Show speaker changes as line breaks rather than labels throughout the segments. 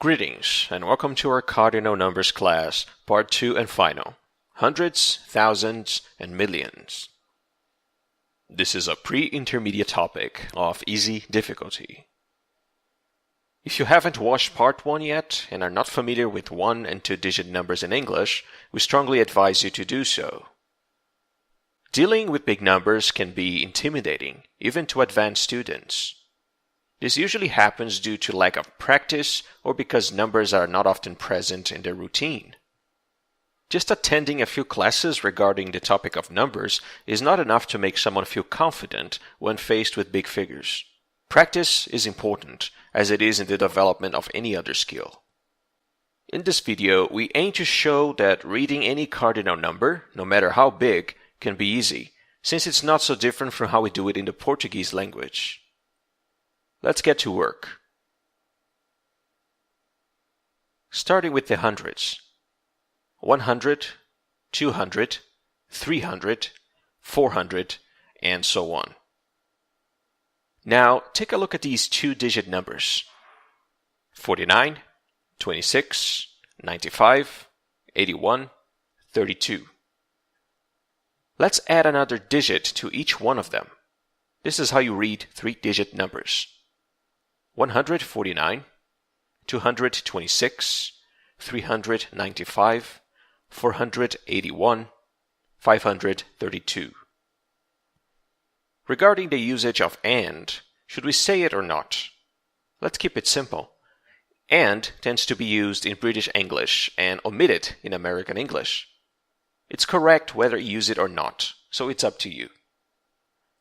Greetings and welcome to our Cardinal numbers class, part 2 and final. Hundreds, thousands, and millions. This is a pre-intermediate topic of easy difficulty. If you haven't watched part 1 yet and are not familiar with 1 and 2-digit numbers in English, we strongly advise you to do so. Dealing with big numbers can be intimidating, even to advanced students. This usually happens due to lack of practice or because numbers are not often present in their routine. Just attending a few classes regarding the topic of numbers is not enough to make someone feel confident when faced with big figures. Practice is important, as it is in the development of any other skill. In this video, we aim to show that reading any cardinal number, no matter how big, can be easy, since it's not so different from how we do it in the Portuguese language. Let's get to work. Starting with the hundreds. 100, 200, 300, 400, and so on. Now, take a look at these 2-digit numbers. 49, 26, 95, 81, 32. Let's add another digit to each one of them. This is how you read 3-digit numbers. 149, 226, 395, 481, 532. Regarding the usage of and, should we say it or not? Let's keep it simple. And tends to be used in British English and omitted in American English. It's correct whether you use it or not, so it's up to you.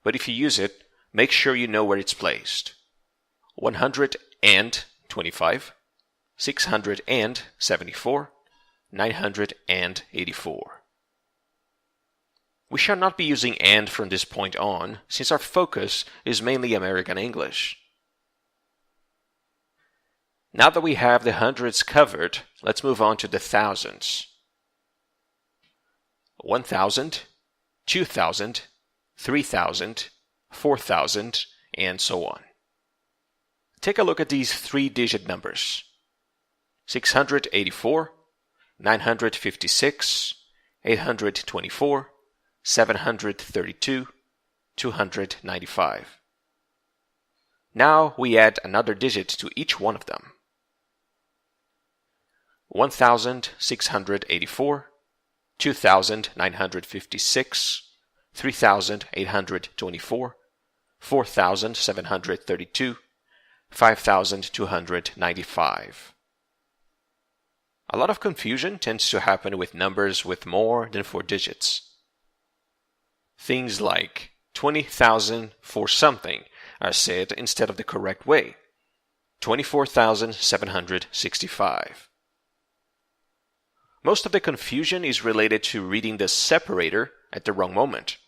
But if you use it, make sure you know where it's placed. 125, 674, 984. We shall not be using and from this point on, since our focus is mainly American English. Now that we have the hundreds covered, let's move on to the thousands. 1,000, 2,000, 3,000, 4,000, and so on. Take a look at these 3-digit numbers. 684, 956, 824, 732, 295. Now we add another digit to each one of them. 1,684, 2,956, 3,824, 4,732, 5,295. A lot of confusion tends to happen with numbers with more than 4 digits. Things like 20,000 for something are said instead of the correct way, 24,765. Most of the confusion is related to reading the separator at the wrong moment.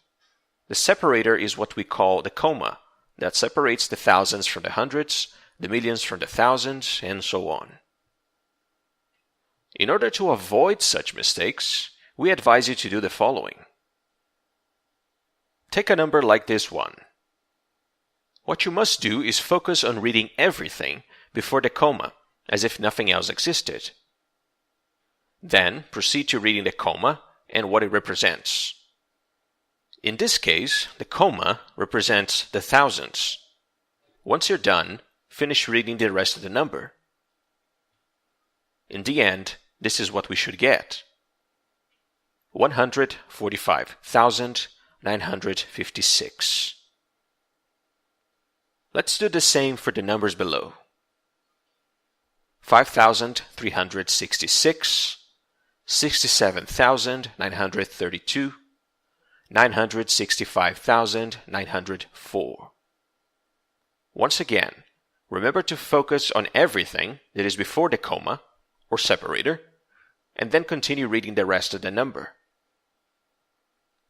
The separator is what we call the comma, that separates the thousands from the hundreds, the millions from the thousands, and so on. In order to avoid such mistakes, we advise you to do the following. Take a number like this one. What you must do is focus on reading everything before the comma, as if nothing else existed. Then proceed to reading the comma and what it represents. In this case, the comma represents the thousands. Once you're done, finish reading the rest of the number. In the end, this is what we should get. 145,956. Let's do the same for the numbers below. 5,366, 67,932, 965,904. Once again, remember to focus on everything that is before the comma, or separator, and then continue reading the rest of the number.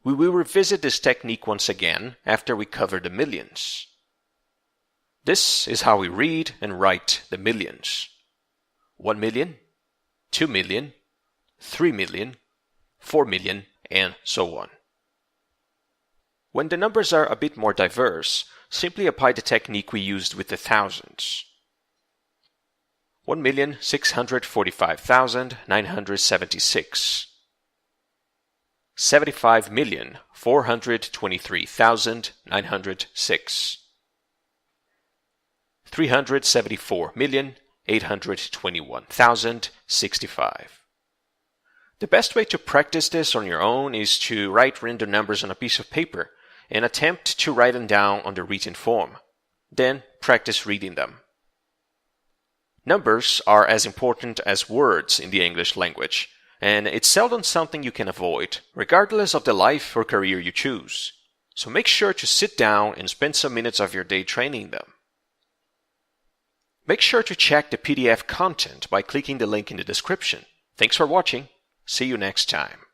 We will revisit this technique once again after we cover the millions. This is how we read and write the millions. 1 million, 2 million, 3 million, 4 million, and so on. When the numbers are a bit more diverse, simply apply the technique we used with the thousands. 1,645,976. 75,423,906. 374,821,065. The best way to practice this on your own is to write random numbers on a piece of paper and attempt to write them down on the written form. Then practice reading them. Numbers are as important as words in the English language, and it's seldom something you can avoid, regardless of the life or career you choose. So make sure to sit down and spend some minutes of your day training them. Make sure to check the PDF content by clicking the link in the description. Thanks for watching. See you next time.